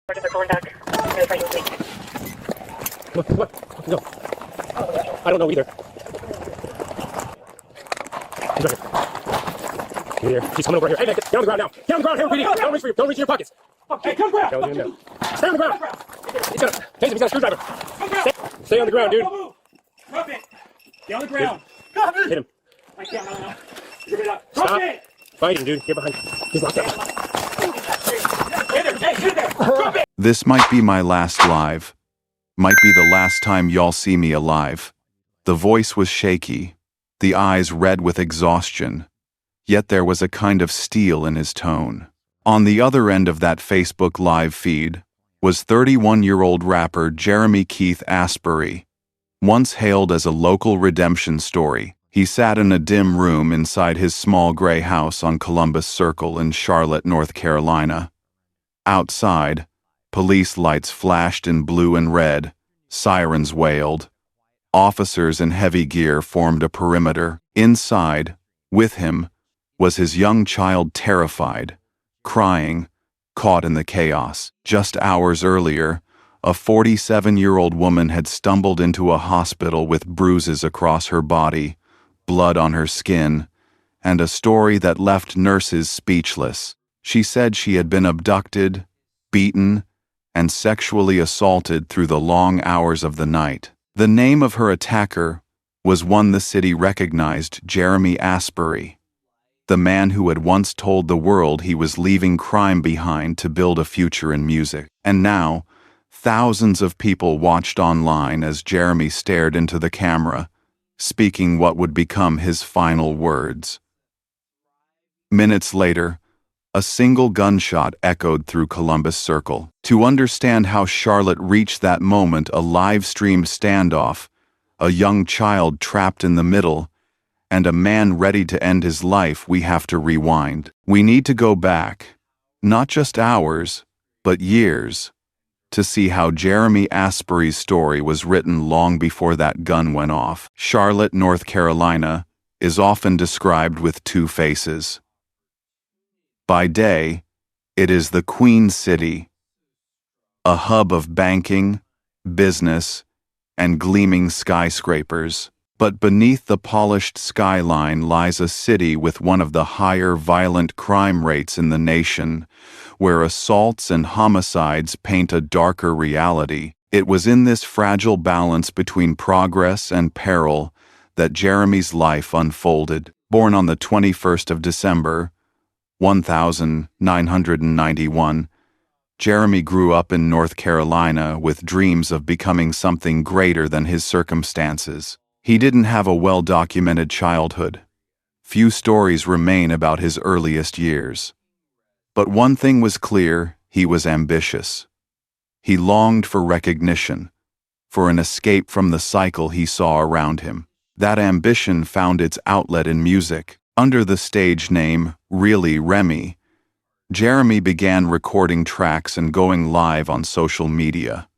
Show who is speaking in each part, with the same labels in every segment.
Speaker 1: Charges are calling back. I'm going to try to wait.
Speaker 2: What? No. I don't know either. He's right here. Here. He's coming over here. Hey, get on the ground now. Get on the ground, PD. Don't reach for you. Don't reach in your pockets.
Speaker 1: Okay, come grab.
Speaker 2: Stay on the ground. He's got a screwdriver. Stay on the ground, dude.
Speaker 1: Drop it. Get on the ground.
Speaker 2: Hit him.
Speaker 1: I can't, no. Give it up. Drop
Speaker 2: Stop
Speaker 1: it.
Speaker 2: fighting, dude. Get behind. He's locked up.
Speaker 1: Get there. Hey, get there. Drop it.
Speaker 3: This might be my last live. Might be the last time y'all see me alive. The voice was shaky, the eyes red with exhaustion, yet there was a kind of steel in his tone. On the other end of that Facebook live feed was 31-year-old rapper Jeremy Keith Asbury. Once hailed as a local redemption story, he sat in a dim room inside his small gray house on Columbus Circle in Charlotte, North Carolina. Outside, police lights flashed in blue and red, sirens wailed. Officers in heavy gear formed a perimeter. Inside, with him, was his young child terrified, crying, caught in the chaos. Just hours earlier, a 47-year-old woman had stumbled into a hospital with bruises across her body, blood on her skin, and a story that left nurses speechless. She said she had been abducted, beaten, and sexually assaulted through the long hours of the night. The name of her attacker was one the city recognized: Jeremy Asbury, the man who had once told the world he was leaving crime behind to build a future in music. And now, thousands of people watched online as Jeremy stared into the camera, speaking what would become his final words. Minutes later, a single gunshot echoed through Columbus Circle. To understand how Charlotte reached that moment, a live-streamed standoff, a young child trapped in the middle, and a man ready to end his life, we have to rewind. We need to go back, not just hours, but years, to see how Jeremy Asbury's story was written long before that gun went off. Charlotte, North Carolina, is often described with two faces. By day, it is the Queen City, a hub of banking, business, and gleaming skyscrapers. But beneath the polished skyline lies a city with one of the higher violent crime rates in the nation, where assaults and homicides paint a darker reality. It was in this fragile balance between progress and peril that Jeremy's life unfolded. Born on the 21st of December, 1991, Jeremy grew up in North Carolina with dreams of becoming something greater than his circumstances. He didn't have a well-documented childhood. Few stories remain about his earliest years. But one thing was clear: he was ambitious. He longed for recognition, for an escape from the cycle he saw around him. That ambition found its outlet in music. Under the stage name Really Remy, Jeremy began recording tracks and going live on social media.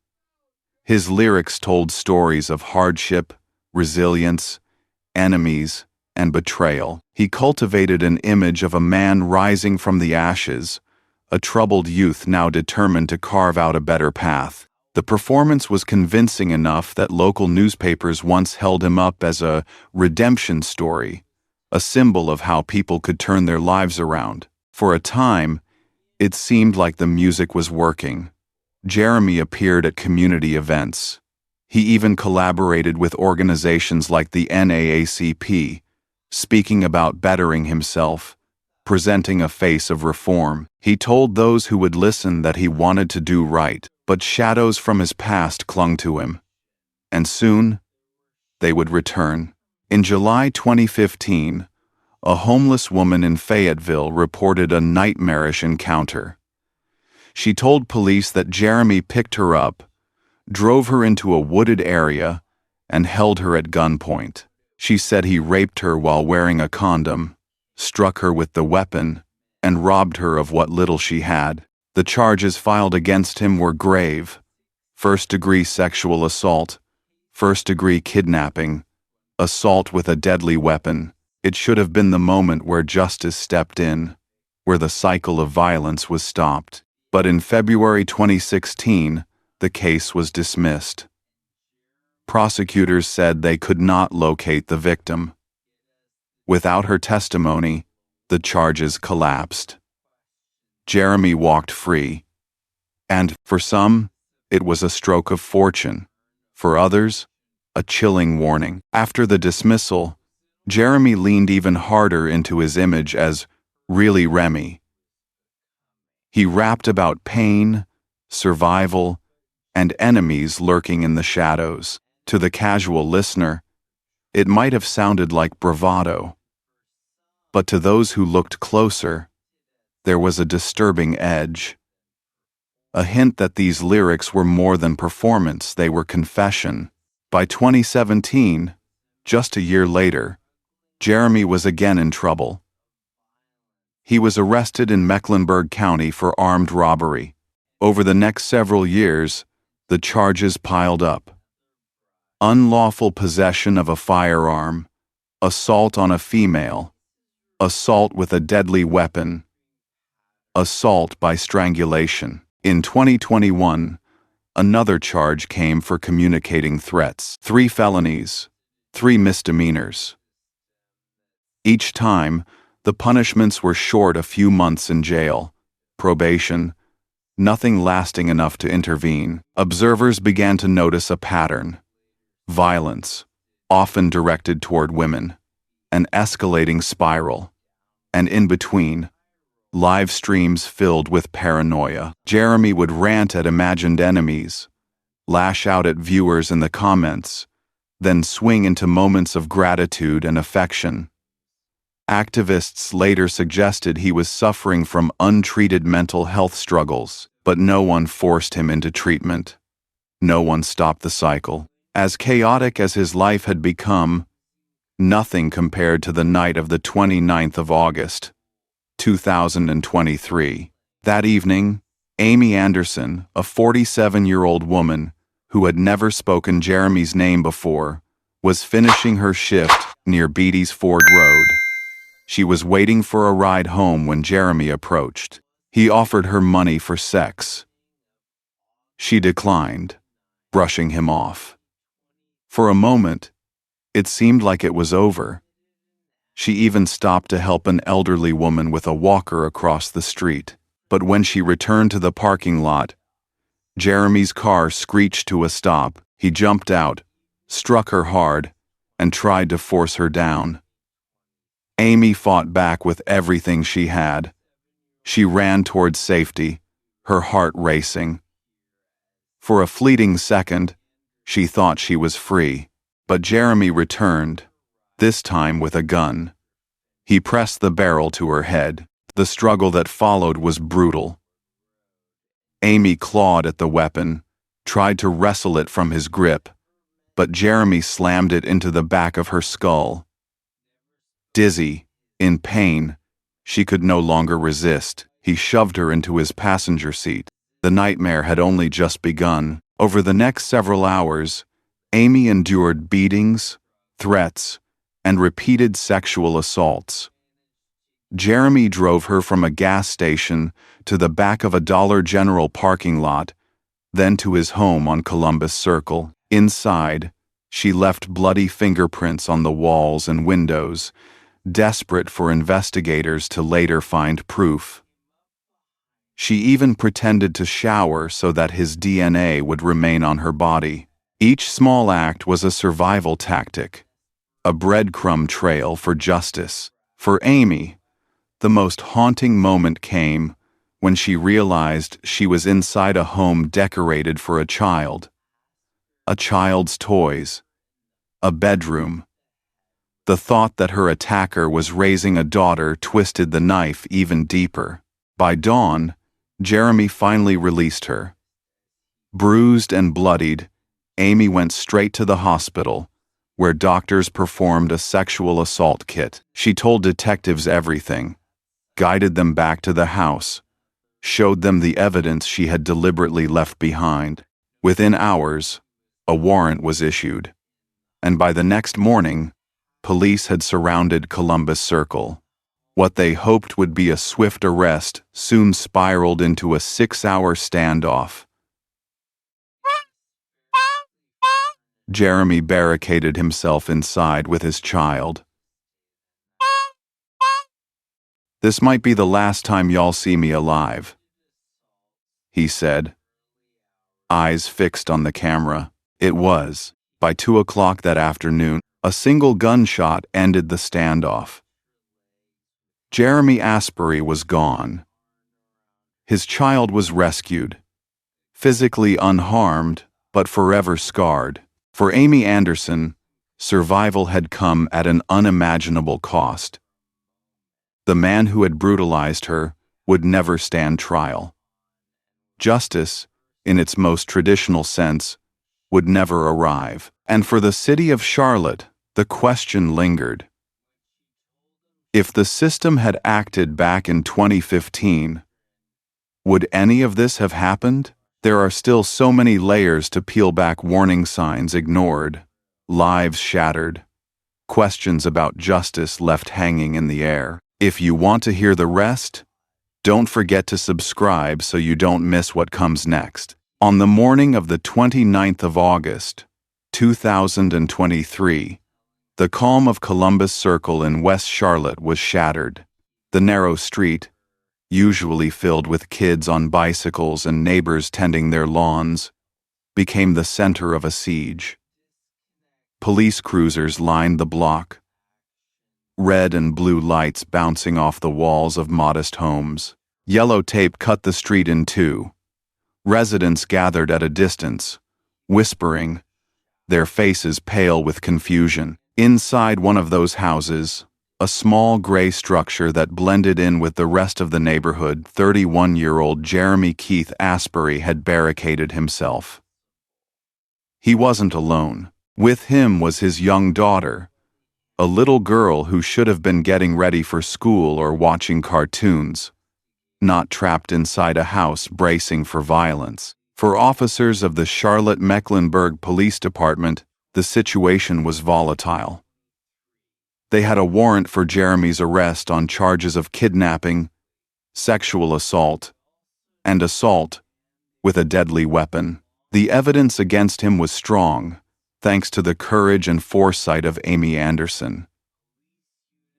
Speaker 3: His lyrics told stories of hardship, resilience, enemies, and betrayal. He cultivated an image of a man rising from the ashes, a troubled youth now determined to carve out a better path. The performance was convincing enough that local newspapers once held him up as a redemption story, a symbol of how people could turn their lives around. For a time, it seemed like the music was working. Jeremy appeared at community events. He even collaborated with organizations like the NAACP, speaking about bettering himself, presenting a face of reform. He told those who would listen that he wanted to do right, but shadows from his past clung to him. And soon, they would return. In July 2015, a homeless woman in Fayetteville reported a nightmarish encounter. She told police that Jeremy picked her up, drove her into a wooded area, and held her at gunpoint. She said he raped her while wearing a condom, struck her with the weapon, and robbed her of what little she had. The charges filed against him were grave: first-degree sexual assault, first-degree kidnapping, assault with a deadly weapon. It should have been the moment where justice stepped in, where the cycle of violence was stopped. But in February 2016, the case was dismissed. Prosecutors said they could not locate the victim. Without her testimony, the charges collapsed. Jeremy walked free. And, for some, it was a stroke of fortune. For others, a chilling warning. After the dismissal, Jeremy leaned even harder into his image as really Remy. He rapped about pain, survival, and enemies lurking in the shadows. To the casual listener, it might have sounded like bravado. But to those who looked closer, there was a disturbing edge. A hint that these lyrics were more than performance, they were confession. By 2017, just a year later, Jeremy was again in trouble. He was arrested in Mecklenburg County for armed robbery. Over the next several years, the charges piled up. Unlawful possession of a firearm, assault on a female, assault with a deadly weapon, assault by strangulation. In 2021, another charge came for communicating threats. 3 felonies, 3 misdemeanors. Each time, the punishments were short a few months in jail, probation, nothing lasting enough to intervene. Observers began to notice a pattern. Violence, often directed toward women, an escalating spiral, and in between, live streams filled with paranoia. Jeremy would rant at imagined enemies, lash out at viewers in the comments, then swing into moments of gratitude and affection. Activists later suggested he was suffering from untreated mental health struggles, but no one forced him into treatment. No one stopped the cycle. As chaotic as his life had become, nothing compared to the night of the 29th of August, 2023. That evening, Amy Anderson, a 47-year-old woman who had never spoken Jeremy's name before, was finishing her shift near Beatty's Ford Road. She was waiting for a ride home when Jeremy approached. He offered her money for sex. She declined, brushing him off. For a moment, it seemed like it was over. She even stopped to help an elderly woman with a walker across the street. But when she returned to the parking lot, Jeremy's car screeched to a stop. He jumped out, struck her hard, and tried to force her down. Amy fought back with everything she had. She ran towards safety, her heart racing. For a fleeting second, she thought she was free. But Jeremy returned, this time with a gun. He pressed the barrel to her head. The struggle that followed was brutal. Amy clawed at the weapon, tried to wrestle it from his grip, but Jeremy slammed it into the back of her skull. Dizzy, in pain, she could no longer resist. He shoved her into his passenger seat. The nightmare had only just begun. Over the next several hours, Amy endured beatings, threats, and repeated sexual assaults. Jeremy drove her from a gas station to the back of a Dollar General parking lot, then to his home on Columbus Circle. Inside, she left bloody fingerprints on the walls and windows, desperate for investigators to later find proof. She even pretended to shower so that his DNA would remain on her body. Each small act was a survival tactic, a breadcrumb trail for justice. For Amy, the most haunting moment came when she realized she was inside a home decorated for a child. A child's toys. A bedroom. The thought that her attacker was raising a daughter twisted the knife even deeper. By dawn, Jeremy finally released her. Bruised and bloodied, Amy went straight to the hospital, where doctors performed a sexual assault kit. She told detectives everything, guided them back to the house, showed them the evidence she had deliberately left behind. Within hours, a warrant was issued, and by the next morning, police had surrounded Columbus Circle. What they hoped would be a swift arrest soon spiraled into a 6-hour standoff. Jeremy barricaded himself inside with his child. "This might be the last time y'all see me alive," he said, eyes fixed on the camera. It was. By 2 o'clock that afternoon, a single gunshot ended the standoff. Jeremy Asbury was gone. His child was rescued, physically unharmed, but forever scarred. For Amy Anderson, survival had come at an unimaginable cost. The man who had brutalized her would never stand trial. Justice, in its most traditional sense, would never arrive. And for the city of Charlotte, the question lingered. If the system had acted back in 2015, would any of this have happened? There are still so many layers to peel back, warning signs ignored, lives shattered, questions about justice left hanging in the air. If you want to hear the rest, don't forget to subscribe so you don't miss what comes next. On the morning of the 29th of August, 2023, the calm of Columbus Circle in West Charlotte was shattered. The narrow street, usually filled with kids on bicycles and neighbors tending their lawns, became the center of a siege. Police cruisers lined the block, red and blue lights bouncing off the walls of modest homes. Yellow tape cut the street in two. Residents gathered at a distance, whispering, their faces pale with confusion. Inside one of those houses, a small gray structure that blended in with the rest of the neighborhood, 31-year-old Jeremy Keith Asbury had barricaded himself. He wasn't alone. With him was his young daughter, a little girl who should have been getting ready for school or watching cartoons, not trapped inside a house bracing for violence. For officers of the Charlotte-Mecklenburg Police Department, the situation was volatile. They had a warrant for Jeremy's arrest on charges of kidnapping, sexual assault, and assault with a deadly weapon. The evidence against him was strong, thanks to the courage and foresight of Amy Anderson.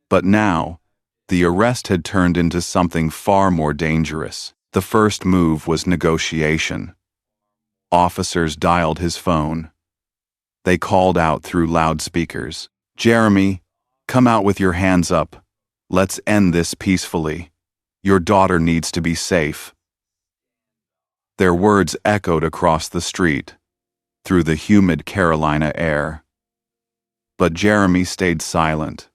Speaker 3: But now, the arrest had turned into something far more dangerous. The first move was negotiation. Officers dialed his phone. They called out through loudspeakers, "Jeremy, come out with your hands up. Let's end this peacefully. Your daughter needs to be safe." Their words echoed across the street, through the humid Carolina air. But Jeremy stayed silent.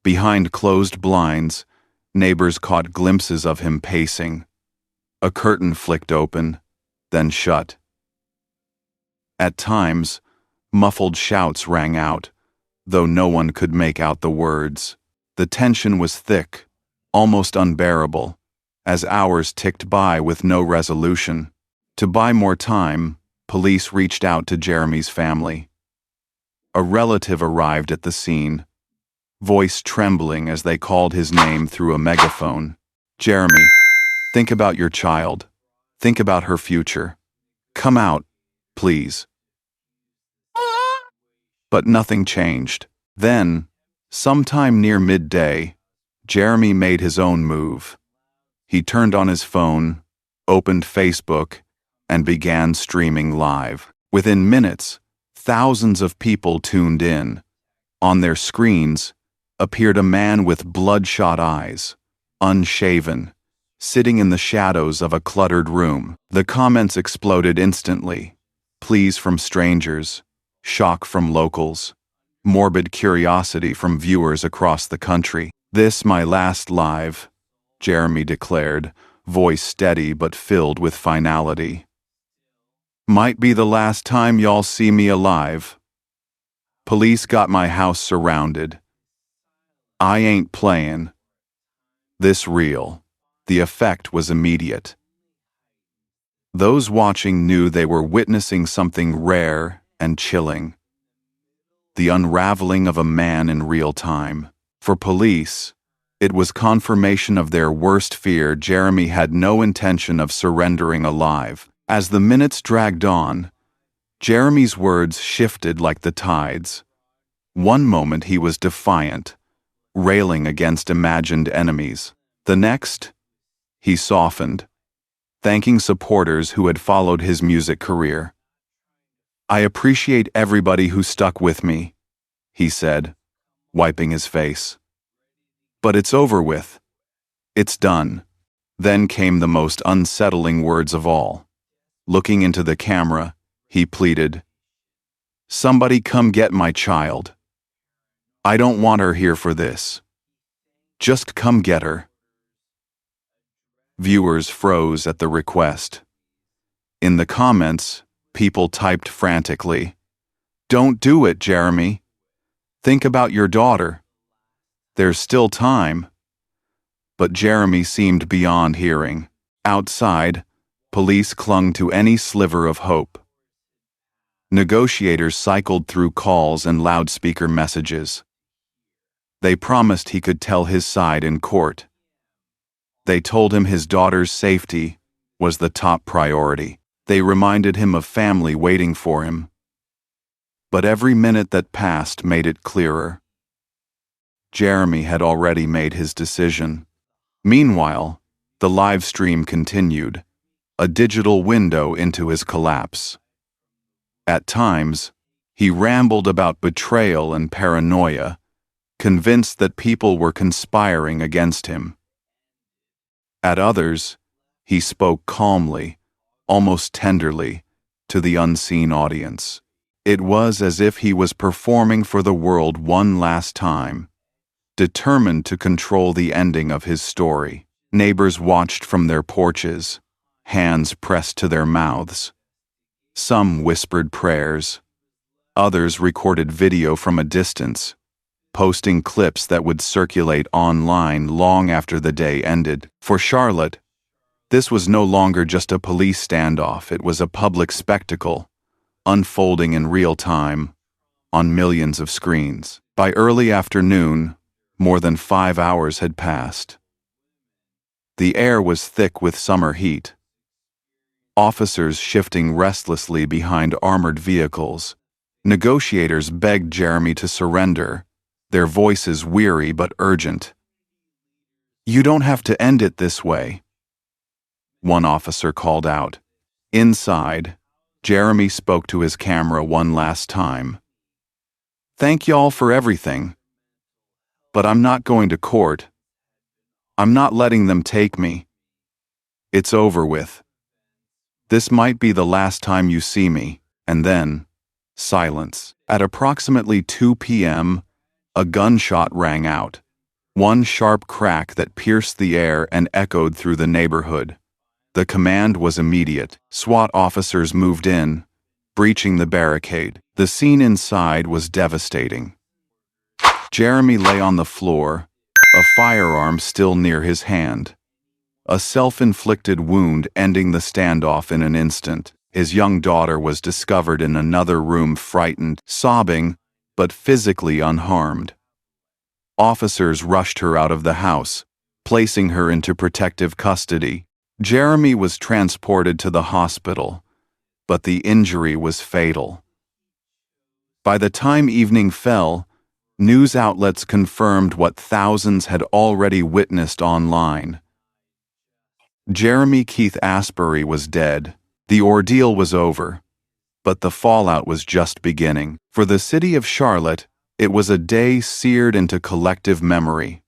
Speaker 3: Behind closed blinds, neighbors caught glimpses of him pacing. A curtain flicked open, then shut. At times, muffled shouts rang out, though no one could make out the words. The tension was thick, almost unbearable, as hours ticked by with no resolution. To buy more time, police reached out to Jeremy's family. A relative arrived at the scene, voice trembling as they called his name through a megaphone. "Jeremy, think about your child. Think about her future. Come out, please." But nothing changed. Then, sometime near midday, Jeremy made his own move. He turned on his phone, opened Facebook, and began streaming live. Within minutes, thousands of people tuned in. On their screens appeared a man with bloodshot eyes, unshaven, sitting in the shadows of a cluttered room. The comments exploded instantly. Pleas from strangers, shock from locals, morbid curiosity from viewers across the country. "This my last live," Jeremy declared, voice steady but filled with finality. "Might be the last time y'all see me alive. Police got my house surrounded. I ain't playin'. This real." The effect was immediate. Those watching knew they were witnessing something rare and chilling. The unraveling of a man in real time. For police, It was confirmation of their worst fear. Jeremy had no intention of surrendering alive. As the minutes dragged on, Jeremy's words shifted like the tides. One moment he was defiant, railing against imagined enemies. The next, he softened, thanking supporters who had followed his music career. "I appreciate everybody who stuck with me," he said, wiping his face. "But it's over with. It's done." Then came the most unsettling words of all. Looking into the camera, he pleaded, "Somebody come get my child. I don't want her here for this. Just come get her." Viewers froze at the request. In the comments, people typed frantically, "Don't do it, Jeremy. Think about your daughter. There's still time." But Jeremy seemed beyond hearing. Outside, police clung to any sliver of hope. Negotiators cycled through calls and loudspeaker messages. They promised he could tell his side in court. They told him his daughter's safety was the top priority. They reminded him of family waiting for him. But every minute that passed made it clearer. Jeremy had already made his decision. Meanwhile, the live stream continued, a digital window into his collapse. At times, he rambled about betrayal and paranoia, convinced that people were conspiring against him. At others, he spoke calmly, almost tenderly, to the unseen audience. It was as if he was performing for the world one last time, determined to control the ending of his story. Neighbors watched from their porches, hands pressed to their mouths. Some whispered prayers. Others recorded video from a distance, posting clips that would circulate online long after the day ended. For Charlotte, this was no longer just a police standoff. It was a public spectacle, unfolding in real time, on millions of screens. By early afternoon, more than 5 hours had passed. The air was thick with summer heat. Officers shifting restlessly behind armored vehicles. Negotiators begged Jeremy to surrender, their voices weary but urgent. "You don't have to end it this way," one officer called out. Inside, Jeremy spoke to his camera one last time. "Thank y'all for everything. But I'm not going to court. I'm not letting them take me. It's over with. This might be the last time you see me." And then, silence. At approximately 2 p.m., a gunshot rang out. One sharp crack that pierced the air and echoed through the neighborhood. The command was immediate. SWAT officers moved in, breaching the barricade. The scene inside was devastating. Jeremy lay on the floor, a firearm still near his hand. A self-inflicted wound ending the standoff in an instant. His young daughter was discovered in another room, frightened, sobbing, but physically unharmed. Officers rushed her out of the house, placing her into protective custody. Jeremy was transported to the hospital, but the injury was fatal. By the time evening fell, news outlets confirmed what thousands had already witnessed online. Jeremy Keith Asbury was dead. The ordeal was over, but the fallout was just beginning. For the city of Charlotte, it was a day seared into collective memory.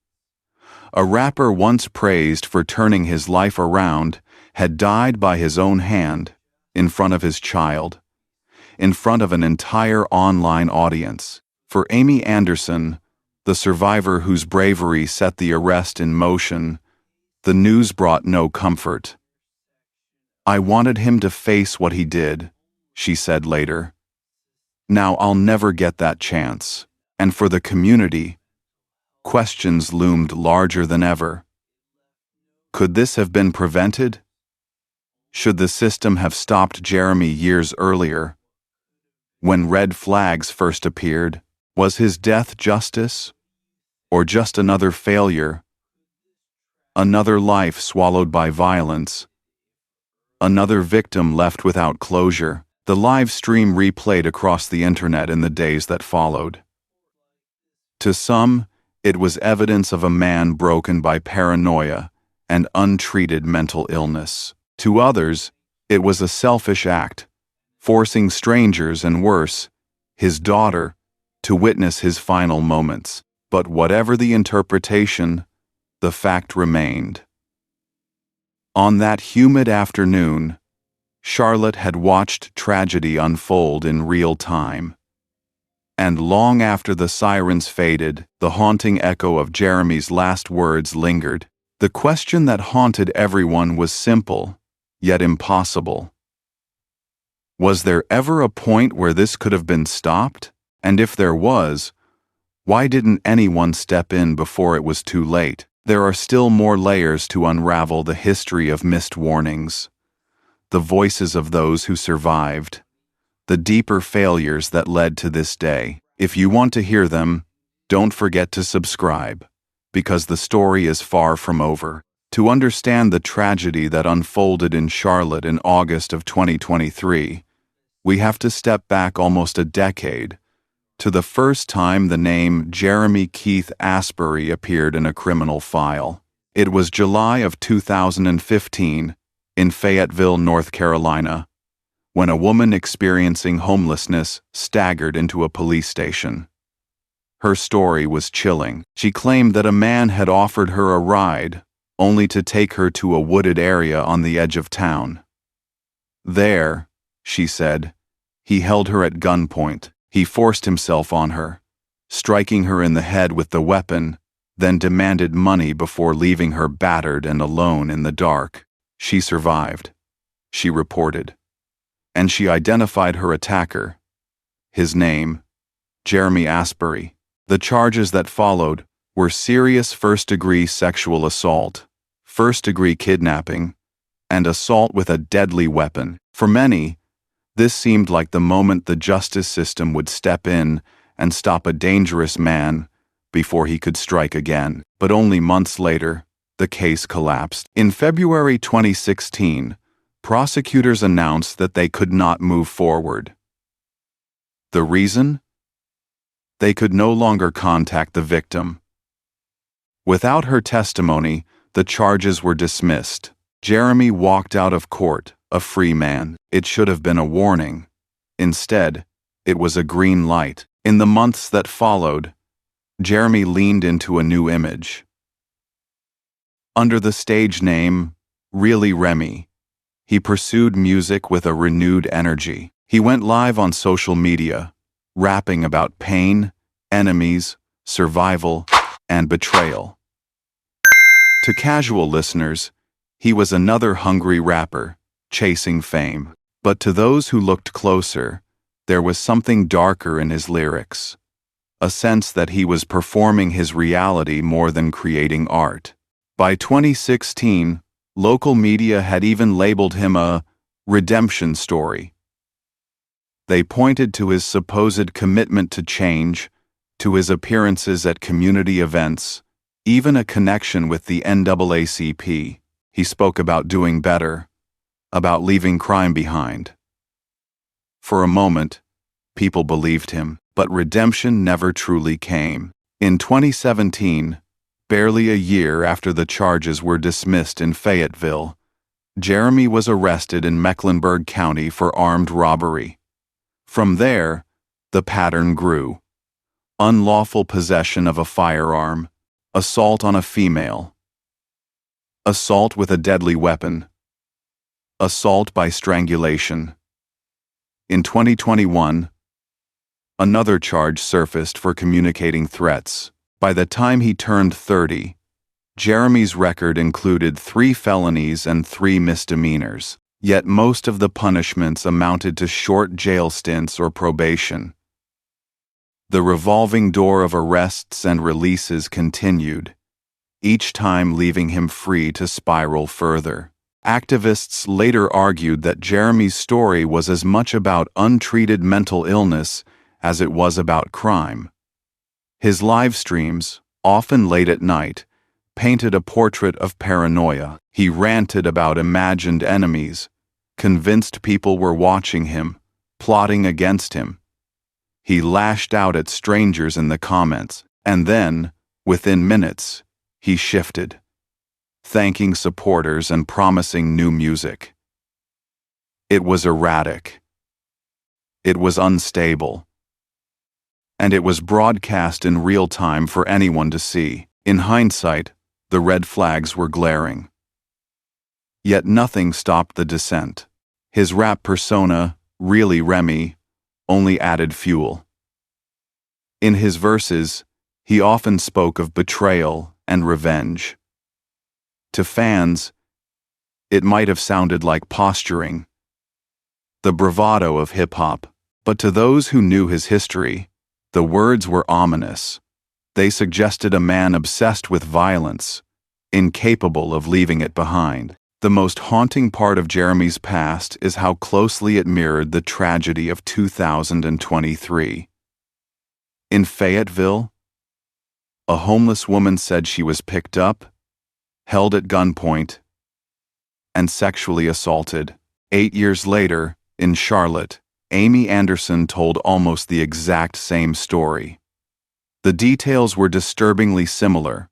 Speaker 3: A rapper once praised for turning his life around had died by his own hand, in front of his child, in front of an entire online audience. For Amy Anderson, the survivor whose bravery set the arrest in motion, the news brought no comfort. "I wanted him to face what he did," she said later. "Now I'll never get that chance." And for the community, questions loomed larger than ever. Could this have been prevented? Should the system have stopped Jeremy years earlier? When red flags first appeared, was his death justice? Or just another failure Another life swallowed by violence. Another victim left without closure. The live stream replayed across the internet in the days that followed. To some, it was evidence of a man broken by paranoia and untreated mental illness. To others, it was a selfish act, forcing strangers and worse, his daughter, to witness his final moments. But whatever the interpretation, the fact remained. On that humid afternoon, Charlotte had watched tragedy unfold in real time. And long after the sirens faded, the haunting echo of Jeremy's last words lingered. The question that haunted everyone was simple, yet impossible. Was there ever a point where this could have been stopped? And if there was, why didn't anyone step in before it was too late? There are still more layers to unravel the history of missed warnings, the voices of those who survived, the deeper failures that led to this day. If you want to hear them, don't forget to subscribe, because the story is far from over. To understand the tragedy that unfolded in Charlotte in August of 2023, we have to step back almost a decade, to the first time the name Jeremy Keith Asbury appeared in a criminal file. It was July of 2015 in Fayetteville, North Carolina, when a woman experiencing homelessness staggered into a police station. Her story was chilling. She claimed that a man had offered her a ride, only to take her to a wooded area on the edge of town. There, she said, he held her at gunpoint. He forced himself on her, striking her in the head with the weapon, then demanded money before leaving her battered and alone in the dark. She survived, she reported, and she identified her attacker. His name, Jeremy Asbury. The charges that followed were serious first-degree sexual assault, first-degree kidnapping, and assault with a deadly weapon. For many, this seemed like the moment the justice system would step in and stop a dangerous man before he could strike again. But only months later, the case collapsed. In February 2016, prosecutors announced that they could not move forward. The reason? They could no longer contact the victim. Without her testimony, the charges were dismissed. Jeremy walked out of court, a free man. It should have been a warning. Instead, it was a green light. In the months that followed, Jeremy leaned into a new image. Under the stage name, Really Remy, he pursued music with a renewed energy. He went live on social media, rapping about pain, enemies, survival, and betrayal. To casual listeners, he was another hungry rapper, chasing fame. But to those who looked closer, there was something darker in his lyrics, a sense that he was performing his reality more than creating art. By 2016, local media had even labeled him a redemption story. They pointed to his supposed commitment to change, to his appearances at community events, even a connection with the NAACP. He spoke about doing better, about leaving crime behind. For a moment, people believed him, but redemption never truly came. In 2017, barely a year after the charges were dismissed in Fayetteville, Jeremy was arrested in Mecklenburg County for armed robbery. From there, the pattern grew. Unlawful possession of a firearm, assault on a female, assault with a deadly weapon, assault by strangulation. In 2021, another charge surfaced for communicating threats. By the time he turned 30, Jeremy's record included 3 felonies and 3 misdemeanors. Yet most of the punishments amounted to short jail stints or probation. The revolving door of arrests and releases continued, each time leaving him free to spiral further. Activists later argued that Jeremy's story was as much about untreated mental illness as it was about crime. His live streams, often late at night, painted a portrait of paranoia. He ranted about imagined enemies, convinced people were watching him, plotting against him. He lashed out at strangers in the comments, and then, within minutes, he shifted, thanking supporters and promising new music. It was erratic. It was unstable. And it was broadcast in real time for anyone to see. In hindsight, the red flags were glaring. Yet nothing stopped the descent. His rap persona, really Remy, only added fuel. In his verses, he often spoke of betrayal and revenge. To fans, it might have sounded like posturing, the bravado of hip-hop, but to those who knew his history, the words were ominous. They suggested a man obsessed with violence, incapable of leaving it behind. The most haunting part of Jeremy's past is how closely it mirrored the tragedy of 2023. In Fayetteville, a homeless woman said she was picked up, held at gunpoint, and sexually assaulted. 8 years later, in Charlotte, Amy Anderson told almost the exact same story. The details were disturbingly similar.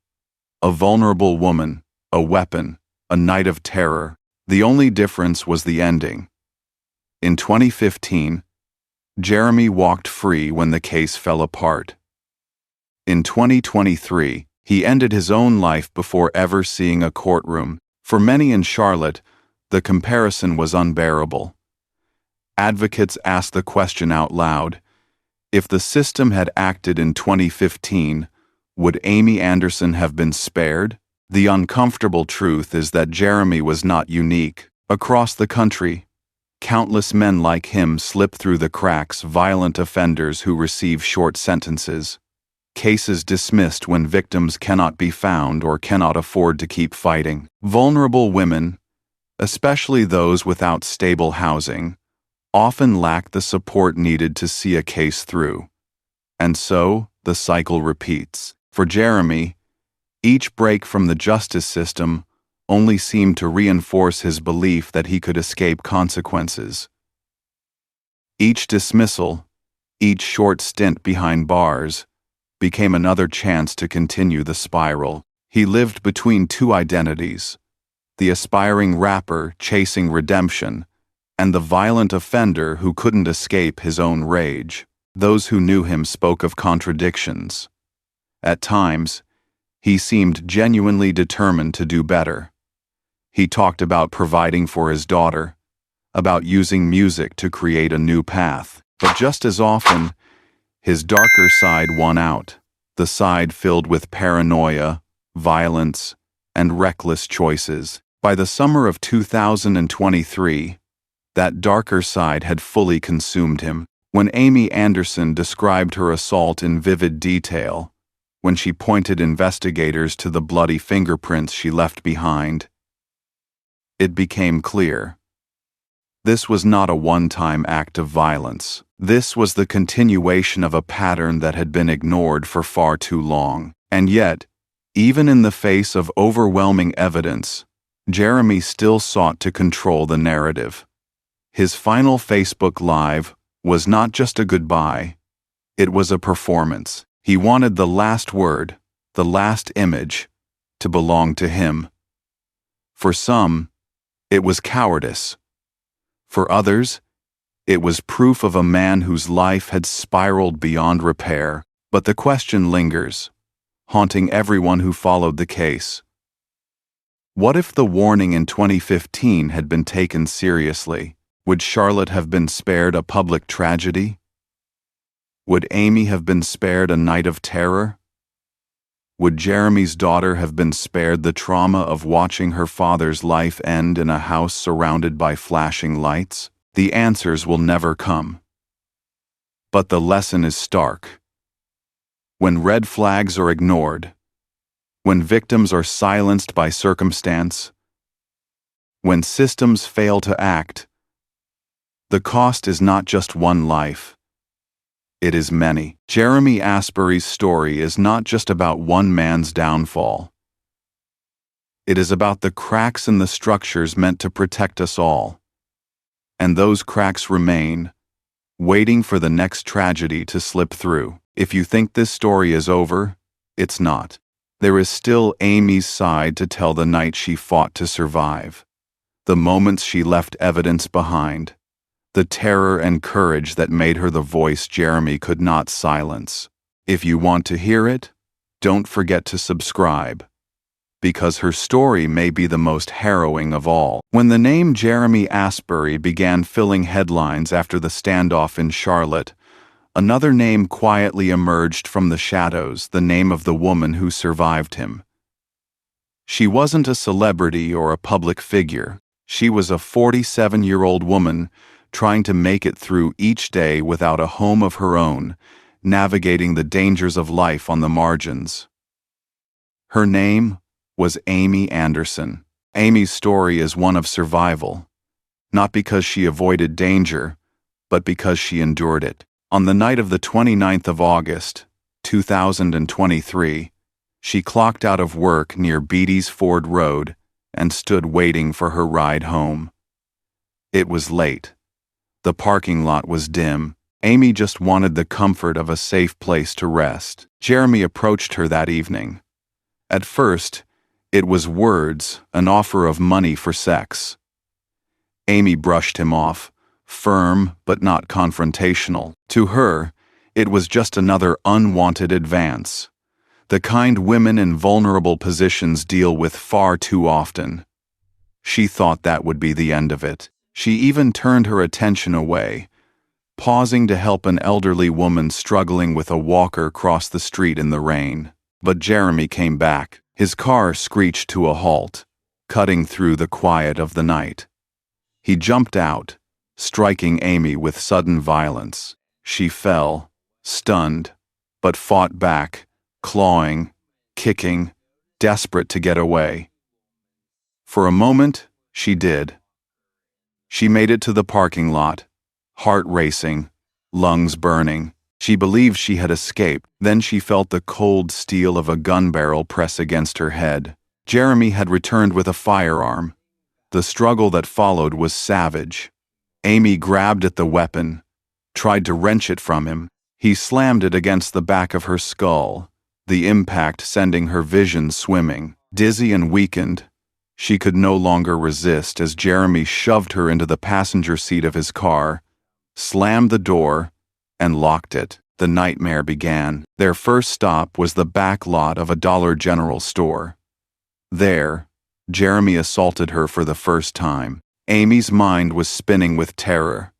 Speaker 3: A vulnerable woman, a weapon, a night of terror. The only difference was the ending. In 2015, Jeremy walked free when the case fell apart. In 2023, he ended his own life before ever seeing a courtroom. For many in Charlotte, the comparison was unbearable. Advocates asked the question out loud: if the system had acted in 2015, would Amy Anderson have been spared? The uncomfortable truth is that Jeremy was not unique. Across the country, countless men like him slip through the cracks, violent offenders who receive short sentences, cases dismissed when victims cannot be found or cannot afford to keep fighting. Vulnerable women, especially those without stable housing, often lack the support needed to see a case through. And so, the cycle repeats. For Jeremy, each break from the justice system only seemed to reinforce his belief that he could escape consequences. Each dismissal, each short stint behind bars, became another chance to continue the spiral. He lived between two identities: the aspiring rapper chasing redemption, and the violent offender who couldn't escape his own rage. Those who knew him spoke of contradictions. At times, he seemed genuinely determined to do better. He talked about providing for his daughter, about using music to create a new path. But just as often, his darker side won out, the side filled with paranoia, violence, and reckless choices. By the summer of 2023, that darker side had fully consumed him. When Amy Anderson described her assault in vivid detail, when she pointed investigators to the bloody fingerprints she left behind, it became clear. This was not a one-time act of violence. This was the continuation of a pattern that had been ignored for far too long. And yet, even in the face of overwhelming evidence, Jeremy still sought to control the narrative. His final Facebook Live was not just a goodbye, it was a performance. He wanted the last word, the last image, to belong to him. For some, it was cowardice. For others, it was proof of a man whose life had spiraled beyond repair. But the question lingers, haunting everyone who followed the case. What if the warning in 2015 had been taken seriously? Would Charlotte have been spared a public tragedy? Would Amy have been spared a night of terror? Would Jeremy's daughter have been spared the trauma of watching her father's life end in a house surrounded by flashing lights? The answers will never come. But the lesson is stark. When red flags are ignored, when victims are silenced by circumstance, when systems fail to act, the cost is not just one life. It is many. Jeremy Asbury's story is not just about one man's downfall. It is about the cracks in the structures meant to protect us all. And those cracks remain, waiting for the next tragedy to slip through. If you think this story is over, it's not. There is still Amy's side to tell, the night she fought to survive, the moments she left evidence behind, the terror and courage that made her the voice Jeremy could not silence. If you want to hear it, don't forget to subscribe, because her story may be the most harrowing of all. When the name Jeremy Asbury began filling headlines after the standoff in Charlotte, another name quietly emerged from the shadows, the name of the woman who survived him. She wasn't a celebrity or a public figure. She was a 47-year-old woman trying to make it through each day without a home of her own, navigating the dangers of life on the margins. Her name was Amy Anderson. Amy's story is one of survival, not because she avoided danger, but because she endured it. On the night of the 29th of August, 2023, she clocked out of work near Beatty's Ford Road and stood waiting for her ride home. It was late. The parking lot was dim. Amy just wanted the comfort of a safe place to rest. Jeremy approached her that evening. At first, it was words, an offer of money for sex. Amy brushed him off, firm but not confrontational. To her, it was just another unwanted advance, the kind women in vulnerable positions deal with far too often. She thought that would be the end of it. She even turned her attention away, pausing to help an elderly woman struggling with a walker cross the street in the rain. But Jeremy came back. His car screeched to a halt, cutting through the quiet of the night. He jumped out, striking Amy with sudden violence. She fell, stunned, but fought back, clawing, kicking, desperate to get away. For a moment, she did. She made it to the parking lot, heart racing, lungs burning. She believed she had escaped. Then she felt the cold steel of a gun barrel press against her head. Jeremy had returned with a firearm. The struggle that followed was savage. Amy grabbed at the weapon, tried to wrench it from him. He slammed it against the back of her skull, the impact sending her vision swimming. Dizzy and weakened, she could no longer resist as Jeremy shoved her into the passenger seat of his car, slammed the door, and locked it. The nightmare began. Their first stop was the back lot of a Dollar General store. There, Jeremy assaulted her for the first time. Amy's mind was spinning with terror.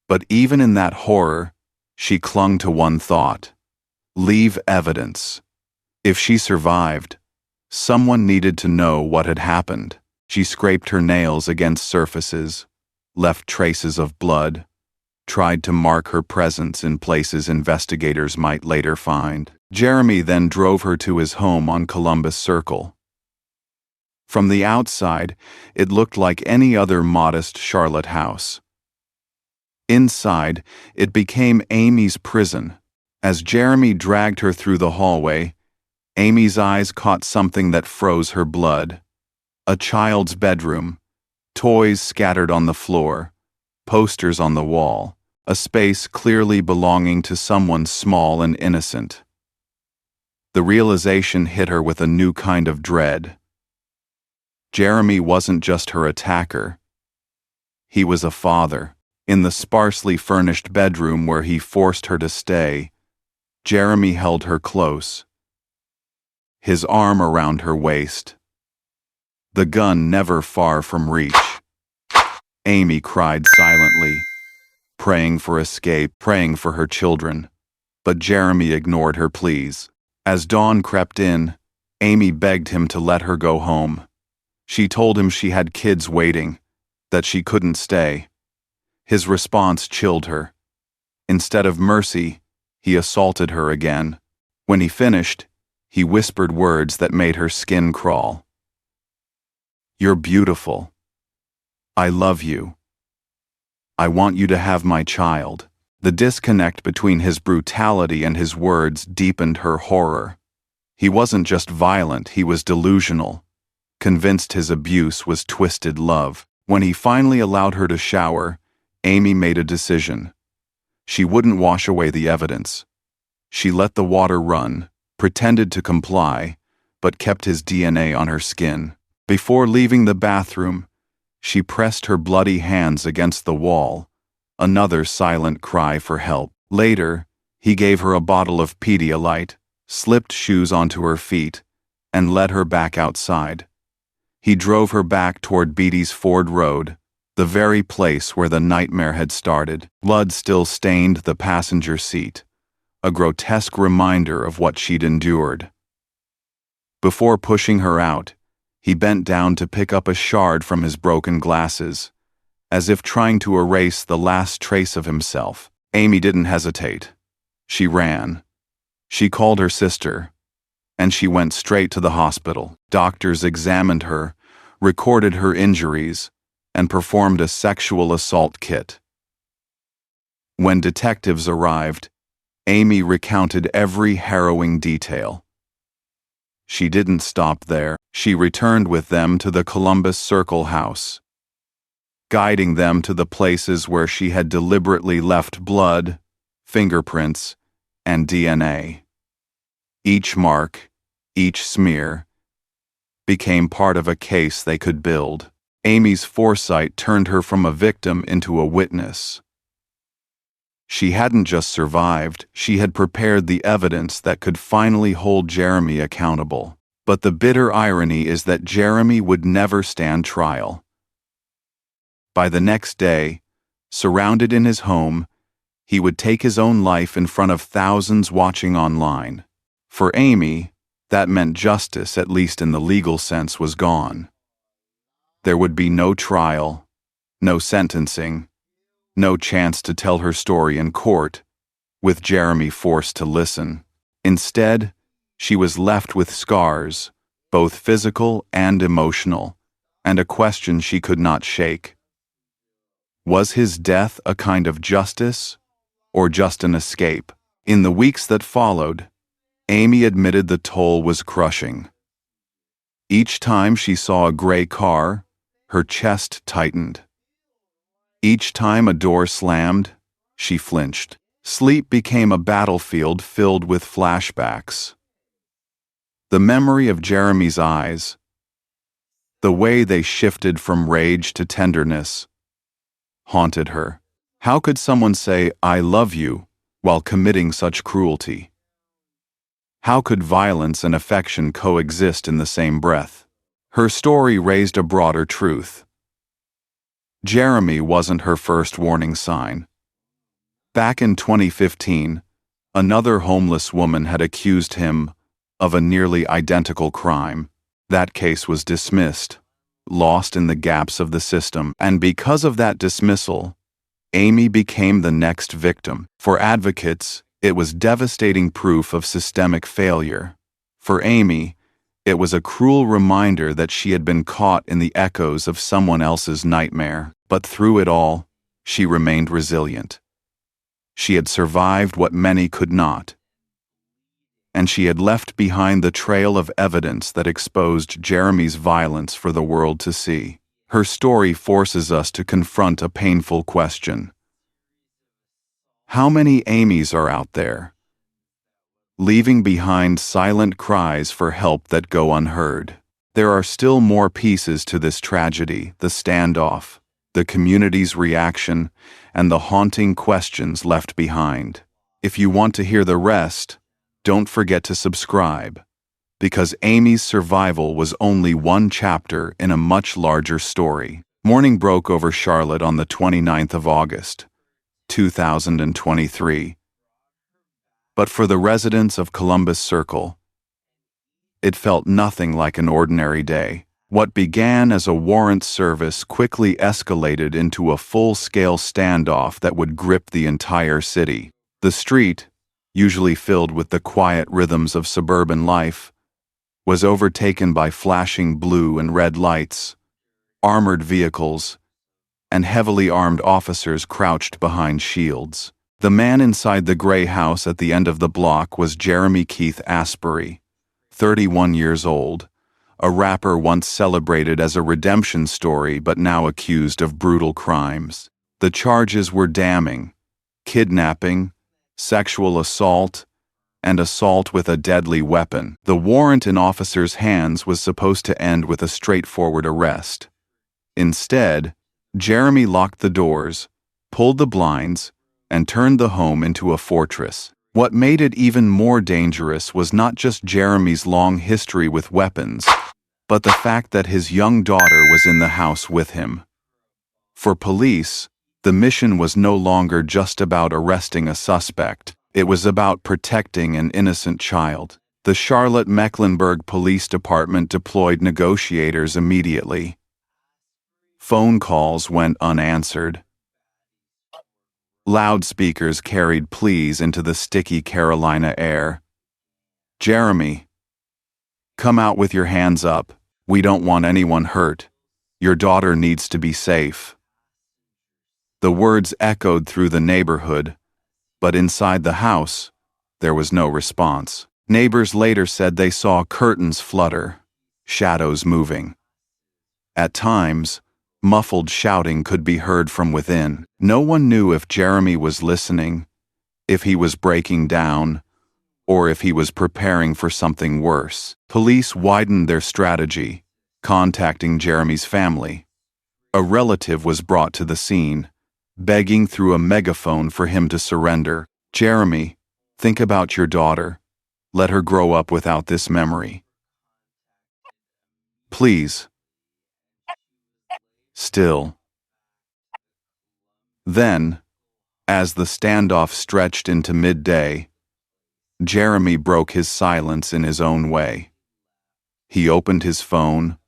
Speaker 3: But even in that horror, she clung to one thought: leave evidence. If she survived, someone needed to know what had happened. She scraped her nails against surfaces, left traces of blood, tried to mark her presence in places investigators might later find. Jeremy then drove her to his home on Columbus Circle. From the outside, it looked like any other modest Charlotte house. Inside, it became Amy's prison. As Jeremy dragged her through the hallway, Amy's eyes caught something that froze her blood. A child's bedroom, toys scattered on the floor, posters on the wall, a space clearly belonging to someone small and innocent. The realization hit her with a new kind of dread. Jeremy wasn't just her attacker. He was a father. In the sparsely furnished bedroom where he forced her to stay, Jeremy held her close, his arm around her waist, the gun never far from reach. Amy cried silently, praying for escape, praying for her children, but Jeremy ignored her pleas. As dawn crept in, Amy begged him to let her go home. She told him she had kids waiting, that she couldn't stay. His response chilled her. Instead of mercy, he assaulted her again. When he finished, he whispered words that made her skin crawl. "You're beautiful. I love you. I want you to have my child." The disconnect between his brutality and his words deepened her horror. He wasn't just violent, he was delusional, convinced his abuse was twisted love. When he finally allowed her to shower, Amy made a decision. She wouldn't wash away the evidence. She let the water run, pretended to comply, but kept his DNA on her skin. Before leaving the bathroom, she pressed her bloody hands against the wall, another silent cry for help. Later, he gave her a bottle of Pedialyte, slipped shoes onto her feet, and led her back outside. He drove her back toward Beatty's Ford Road, the very place where the nightmare had started. Blood still stained the passenger seat, a grotesque reminder of what she'd endured. Before pushing her out, he bent down to pick up a shard from his broken glasses, as if trying to erase the last trace of himself. Amy didn't hesitate. She ran. She called her sister, and she went straight to the hospital. Doctors examined her, recorded her injuries, and performed a sexual assault kit. When detectives arrived, Amy recounted every harrowing detail. She didn't stop there. She returned with them to the Columbus Circle house, guiding them to the places where she had deliberately left blood, fingerprints, and DNA. Each mark, each smear, became part of a case they could build. Amy's foresight turned her from a victim into a witness. She hadn't just survived, she had prepared the evidence that could finally hold Jeremy accountable. But the bitter irony is that Jeremy would never stand trial. By the next day, surrounded in his home, he would take his own life in front of thousands watching online. For Amy, that meant justice, at least in the legal sense, was gone. There would be no trial, no sentencing, no chance to tell her story in court, with Jeremy forced to listen. Instead, she was left with scars, both physical and emotional, and a question she could not shake. Was his death a kind of justice, or just an escape? In the weeks that followed, Amy admitted the toll was crushing. Each time she saw a gray car, her chest tightened. Each time a door slammed, she flinched. Sleep became a battlefield filled with flashbacks. The memory of Jeremy's eyes, the way they shifted from rage to tenderness, haunted her. How could someone say, "I love you," while committing such cruelty? How could violence and affection coexist in the same breath? Her story raised a broader truth. Jeremy wasn't her first warning sign. Back in 2015, another homeless woman had accused him of a nearly identical crime. That case was dismissed, lost in the gaps of the system, and because of that dismissal, Amy became the next victim. For advocates, it was devastating proof of systemic failure. For Amy, it was a cruel reminder that she had been caught in the echoes of someone else's nightmare. But through it all, she remained resilient. She had survived what many could not. And she had left behind the trail of evidence that exposed Jeremy's violence for the world to see. Her story forces us to confront a painful question. How many Amys are out there, leaving behind silent cries for help that go unheard? There are still more pieces to this tragedy: the standoff, the community's reaction, and the haunting questions left behind. If you want to hear the rest, don't forget to subscribe, because Amy's survival was only one chapter in a much larger story. Morning broke over Charlotte on the 29th of August, 2023. But for the residents of Columbus Circle, it felt nothing like an ordinary day. What began as a warrant service quickly escalated into a full-scale standoff that would grip the entire city. The street, usually filled with the quiet rhythms of suburban life, was overtaken by flashing blue and red lights, armored vehicles, and heavily armed officers crouched behind shields. The man inside the gray house at the end of the block was Jeremy Keith Asbury, 31 years old, a rapper once celebrated as a redemption story but now accused of brutal crimes. The charges were damning: kidnapping, sexual assault, and assault with a deadly weapon. The warrant in officers' hands was supposed to end with a straightforward arrest. Instead, Jeremy locked the doors, pulled the blinds, and turned the home into a fortress. What made it even more dangerous was not just Jeremy's long history with weapons, but the fact that his young daughter was in the house with him. For police, the mission was no longer just about arresting a suspect. It was about protecting an innocent child. The Charlotte-Mecklenburg Police Department deployed negotiators immediately. Phone calls went unanswered. Loudspeakers carried pleas into the sticky Carolina air. "Jeremy, come out with your hands up. We don't want anyone hurt. Your daughter needs to be safe." The words echoed through the neighborhood, but inside the house, there was no response. Neighbors later said they saw curtains flutter, shadows moving. At times, muffled shouting could be heard from within. No one knew if Jeremy was listening, if he was breaking down, or if he was preparing for something worse. Police widened their strategy, contacting Jeremy's family. A relative was brought to the scene, begging through a megaphone for him to surrender. "Jeremy, think about your daughter. Let her grow up without this memory. Please." Still. Then, as the standoff stretched into midday, Jeremy broke his silence in his own way. He opened his phone,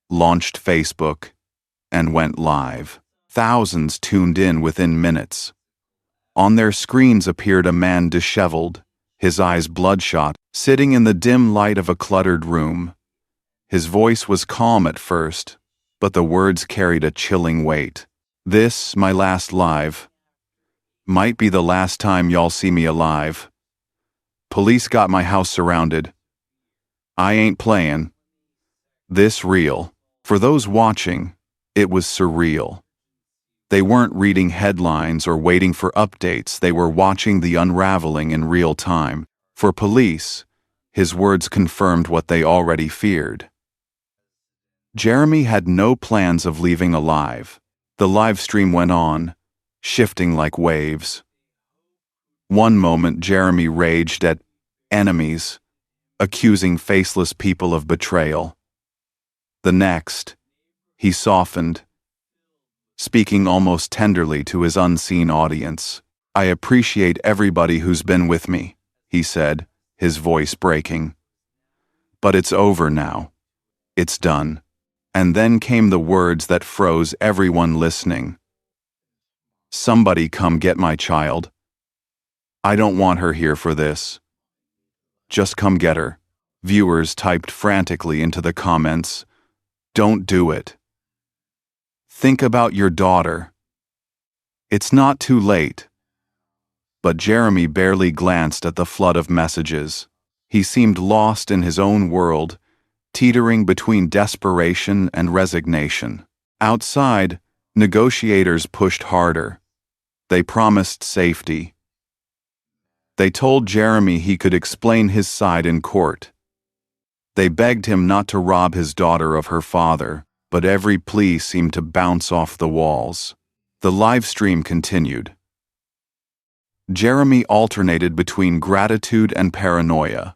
Speaker 3: launched Facebook, and went live. Thousands tuned in within minutes. On their screens appeared a man disheveled, his eyes bloodshot, sitting in the dim light of a cluttered room. His voice was calm at first, but the words carried a chilling weight. "This, my last live. Might be the last time y'all see me alive. Police got my house surrounded. I ain't playing. This real." For those watching, it was surreal. They weren't reading headlines or waiting for updates, they were watching the unraveling in real time. For police, his words confirmed what they already feared. Jeremy had no plans of leaving alive. The live stream went on, shifting like waves. One moment Jeremy raged at enemies, accusing faceless people of betrayal. The next, he softened, speaking almost tenderly to his unseen audience. "I appreciate everybody who's been with me," he said, his voice breaking. "But it's over now. It's done." And then came the words that froze everyone listening. "Somebody come get my child. I don't want her here for this. Just come get her." Viewers typed frantically into the comments, "Don't do it. Think about your daughter. It's not too late." But Jeremy barely glanced at the flood of messages. He seemed lost in his own world, teetering between desperation and resignation. Outside, negotiators pushed harder. They promised safety. They told Jeremy he could explain his side in court. They begged him not to rob his daughter of her father, but every plea seemed to bounce off the walls. The live stream continued. Jeremy alternated between gratitude and paranoia,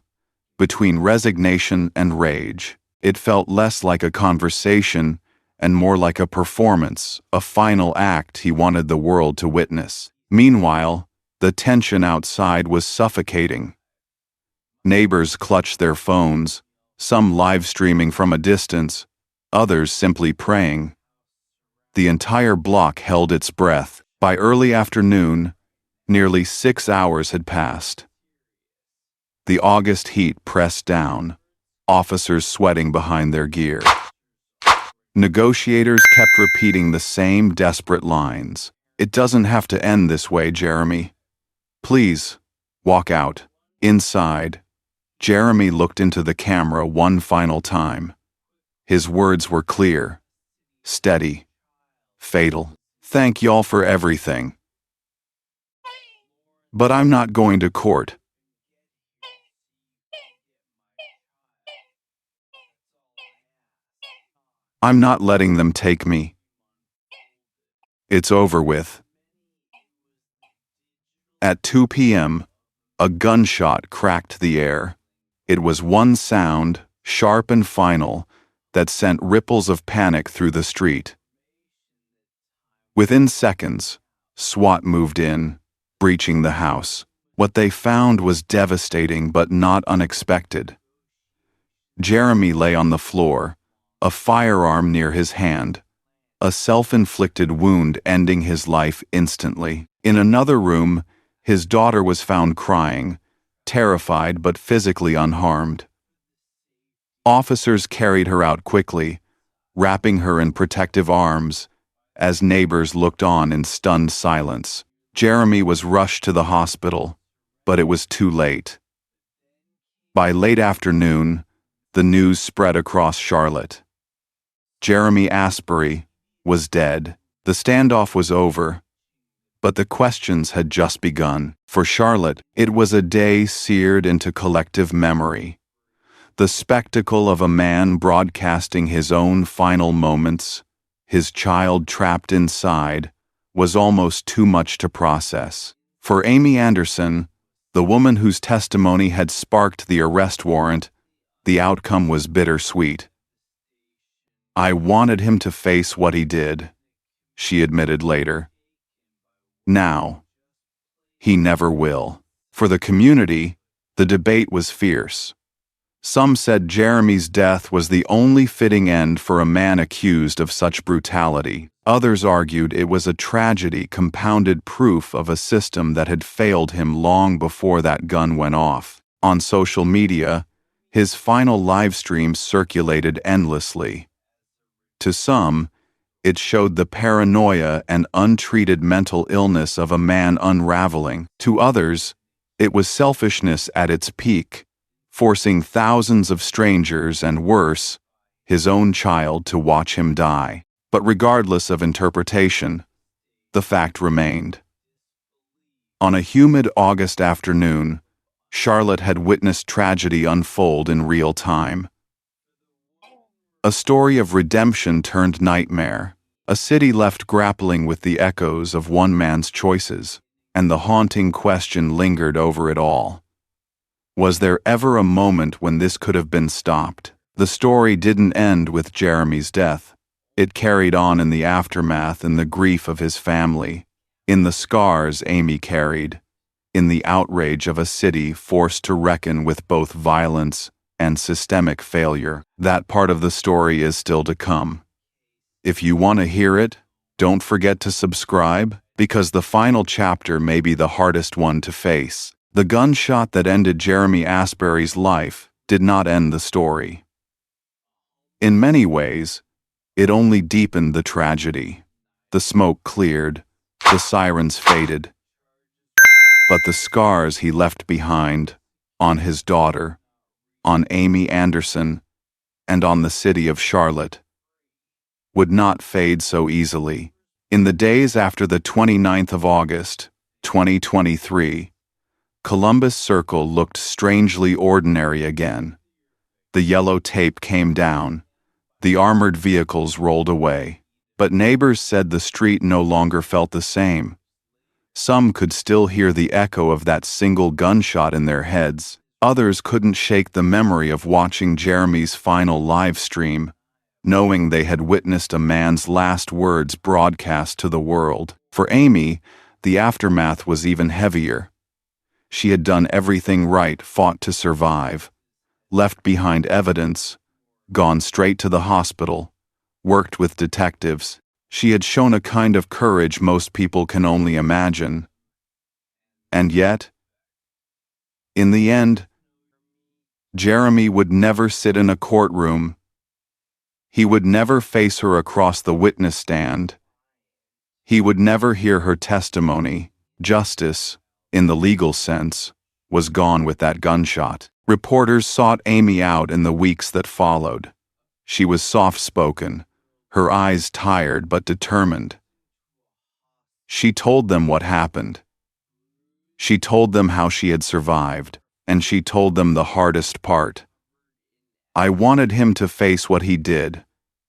Speaker 3: between resignation and rage. It felt less like a conversation and more like a performance, a final act he wanted the world to witness. Meanwhile, the tension outside was suffocating. Neighbors clutched their phones, some live streaming from a distance, others simply praying. The entire block held its breath. By early afternoon, nearly 6 hours had passed. The August heat pressed down, officers sweating behind their gear. Negotiators kept repeating the same desperate lines. "It doesn't have to end this way, Jeremy. Please, walk out." Inside, Jeremy looked into the camera one final time. His words were clear, steady, fatal. Thank y'all for everything. But I'm not going to court. I'm not letting them take me. It's over with. At 2 p.m., a gunshot cracked the air. It was one sound, sharp and final, that sent ripples of panic through the street. Within seconds, SWAT moved in, breaching the house. What they found was devastating but not unexpected. Jeremy lay on the floor, a firearm near his hand, a self-inflicted wound ending his life instantly. In another room, his daughter was found crying, terrified but physically unharmed. Officers carried her out quickly, wrapping her in protective arms, as neighbors looked on in stunned silence. Jeremy was rushed to the hospital, but it was too late. By late afternoon, the news spread across Charlotte. Jeremy Asbury was dead. The standoff was over, but the questions had just begun. For Charlotte, it was a day seared into collective memory. The spectacle of a man broadcasting his own final moments, his child trapped inside, was almost too much to process. For Amy Anderson, the woman whose testimony had sparked the arrest warrant, the outcome was bittersweet. "I wanted him to face what he did," she admitted later. "Now, he never will." For the community, the debate was fierce. Some said Jeremy's death was the only fitting end for a man accused of such brutality. Others argued it was a tragedy, compounded proof of a system that had failed him long before that gun went off. On social media, his final live stream circulated endlessly. To some, it showed the paranoia and untreated mental illness of a man unraveling. To others, it was selfishness at its peak, forcing thousands of strangers and worse, his own child to watch him die. But regardless of interpretation, the fact remained. On a humid August afternoon, Charlotte had witnessed tragedy unfold in real time. A story of redemption turned nightmare, a city left grappling with the echoes of one man's choices, and the haunting question lingered over it all. Was there ever a moment when this could have been stopped? The story didn't end with Jeremy's death. It carried on in the aftermath, in the grief of his family, in the scars Amy carried, in the outrage of a city forced to reckon with both violence and systemic failure. That part of the story is still to come. If you want to hear it, don't forget to subscribe, because the final chapter may be the hardest one to face. The gunshot that ended Jeremy Asbury's life did not end the story. In many ways, it only deepened the tragedy. The smoke cleared, the sirens faded, but the scars he left behind, on his daughter, on Amy Anderson, and on the city of Charlotte, would not fade so easily. In the days after the 29th of August, 2023, Columbus Circle looked strangely ordinary again. The yellow tape came down, the armored vehicles rolled away, but neighbors said the street no longer felt the same. Some could still hear the echo of that single gunshot in their heads. Others couldn't shake the memory of watching Jeremy's final live stream, knowing they had witnessed a man's last words broadcast to the world. For Amy, the aftermath was even heavier. She had done everything right, fought to survive, left behind evidence, gone straight to the hospital, worked with detectives. She had shown a kind of courage most people can only imagine. And yet, in the end, Jeremy would never sit in a courtroom. He would never face her across the witness stand. He would never hear her testimony. Justice, in the legal sense, was gone with that gunshot. Reporters sought Amy out in the weeks that followed. She was soft-spoken, her eyes tired but determined. She told them what happened. She told them how she had survived, and she told them the hardest part. I wanted him to face what he did.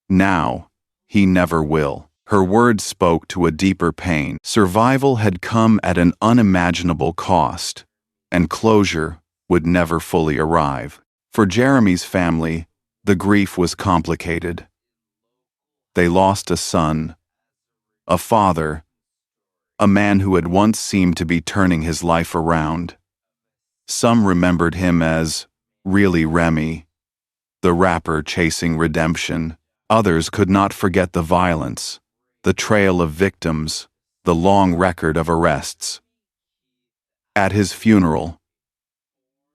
Speaker 3: Now, he never will. Her words spoke to a deeper pain. Survival had come at an unimaginable cost, and closure would never fully arrive. For Jeremy's family, the grief was complicated. They lost a son, a father, a man who had once seemed to be turning his life around. Some remembered him as really Remy, the rapper chasing redemption. Others could not forget the violence, the trail of victims, the long record of arrests. At his funeral,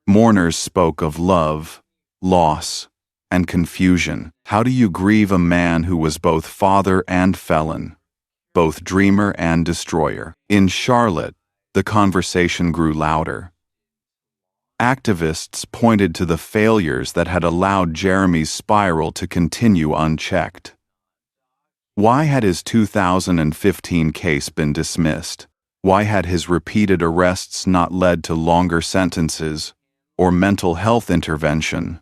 Speaker 3: mourners spoke of love, loss, and confusion. How do you grieve a man who was both father and felon, both dreamer and destroyer? In Charlotte, the conversation grew louder. Activists pointed to the failures that had allowed Jeremy's spiral to continue unchecked. Why had his 2015 case been dismissed? Why had his repeated arrests not led to longer sentences or mental health intervention?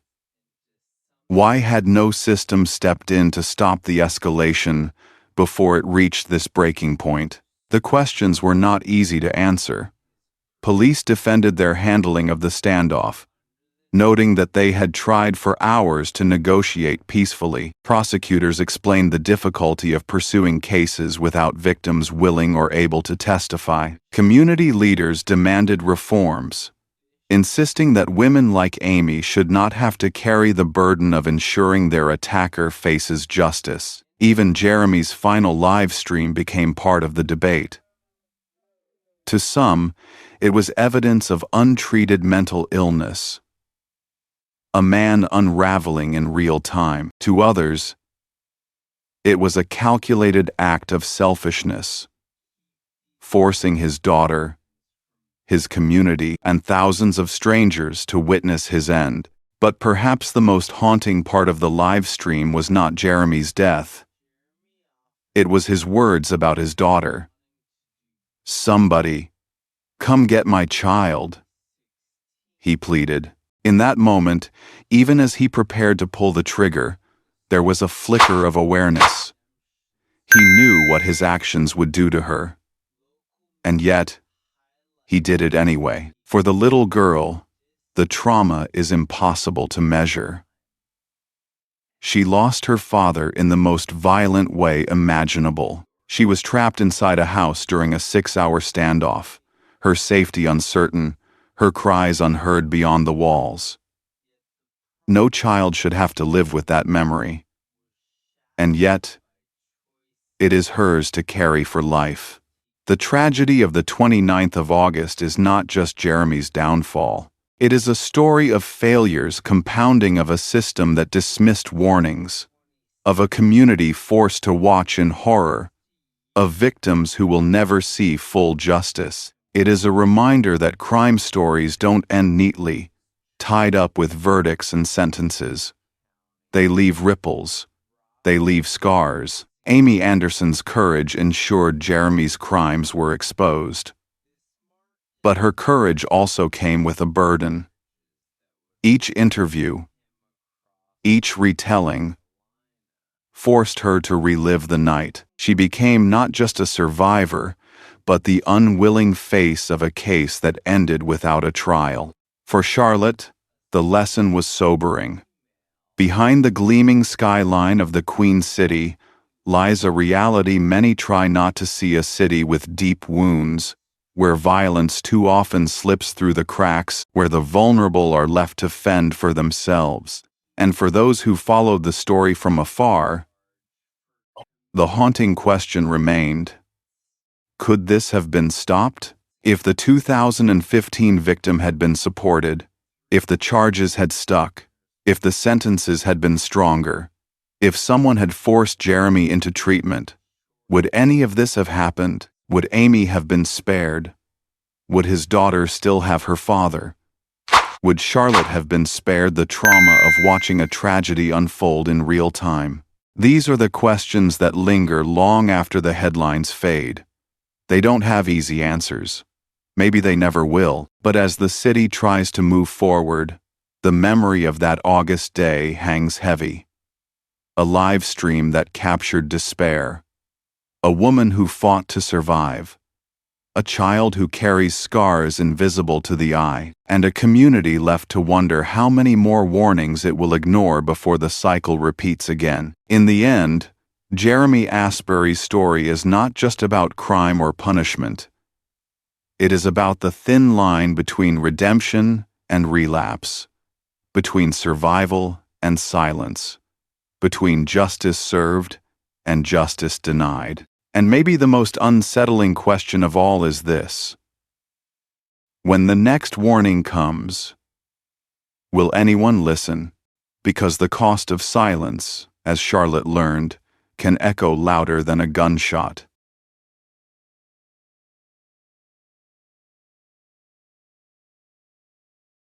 Speaker 3: Why had no system stepped in to stop the escalation before it reached this breaking point? The questions were not easy to answer. Police defended their handling of the standoff, noting that they had tried for hours to negotiate peacefully. Prosecutors explained the difficulty of pursuing cases without victims willing or able to testify. Community leaders demanded reforms, insisting that women like Amy should not have to carry the burden of ensuring their attacker faces justice. Even Jeremy's final live stream became part of the debate. To some, it was evidence of untreated mental illness, a man unraveling in real time. To others, it was a calculated act of selfishness, forcing his daughter, his community, and thousands of strangers to witness his end. But perhaps the most haunting part of the live stream was not Jeremy's death. It was his words about his daughter. "Somebody, come get my child," he pleaded. In that moment, even as he prepared to pull the trigger, there was a flicker of awareness. He knew what his actions would do to her. And yet, he did it anyway. For the little girl, the trauma is impossible to measure. She lost her father in the most violent way imaginable. She was trapped inside a house during a 6-hour standoff, her safety uncertain, her cries unheard beyond the walls. No child should have to live with that memory. And yet, it is hers to carry for life. The tragedy of the 29th of August is not just Jeremy's downfall. It is a story of failures compounding of a system that dismissed warnings, of a community forced to watch in horror, of victims who will never see full justice. It is a reminder that crime stories don't end neatly, tied up with verdicts and sentences. They leave ripples. They leave scars. Amy Anderson's courage ensured Jeremy's crimes were exposed. But her courage also came with a burden. Each interview, each retelling, forced her to relive the night. She became not just a survivor, but the unwilling face of a case that ended without a trial. For Charlotte, the lesson was sobering. Behind the gleaming skyline of the Queen City lies a reality many try not to see: a city with deep wounds, where violence too often slips through the cracks, where the vulnerable are left to fend for themselves. And for those who followed the story from afar, the haunting question remained: could this have been stopped? If the 2015 victim had been supported, if the charges had stuck, if the sentences had been stronger, if someone had forced Jeremy into treatment, would any of this have happened? Would Amy have been spared? Would his daughter still have her father? Would Charlotte have been spared the trauma of watching a tragedy unfold in real time? These are the questions that linger long after the headlines fade. They don't have easy answers. Maybe they never will, but as the city tries to move forward, the memory of that August day hangs heavy. A live stream that captured despair. A woman who fought to survive. A child who carries scars invisible to the eye, and a community left to wonder how many more warnings it will ignore before the cycle repeats again. In the end, Jeremy Asbury's story is not just about crime or punishment. It is about the thin line between redemption and relapse, between survival and silence, between justice served and justice denied. And maybe the most unsettling question of all is this: when the next warning comes, will anyone listen? Because the cost of silence, as Charlotte learned, can echo louder than a gunshot.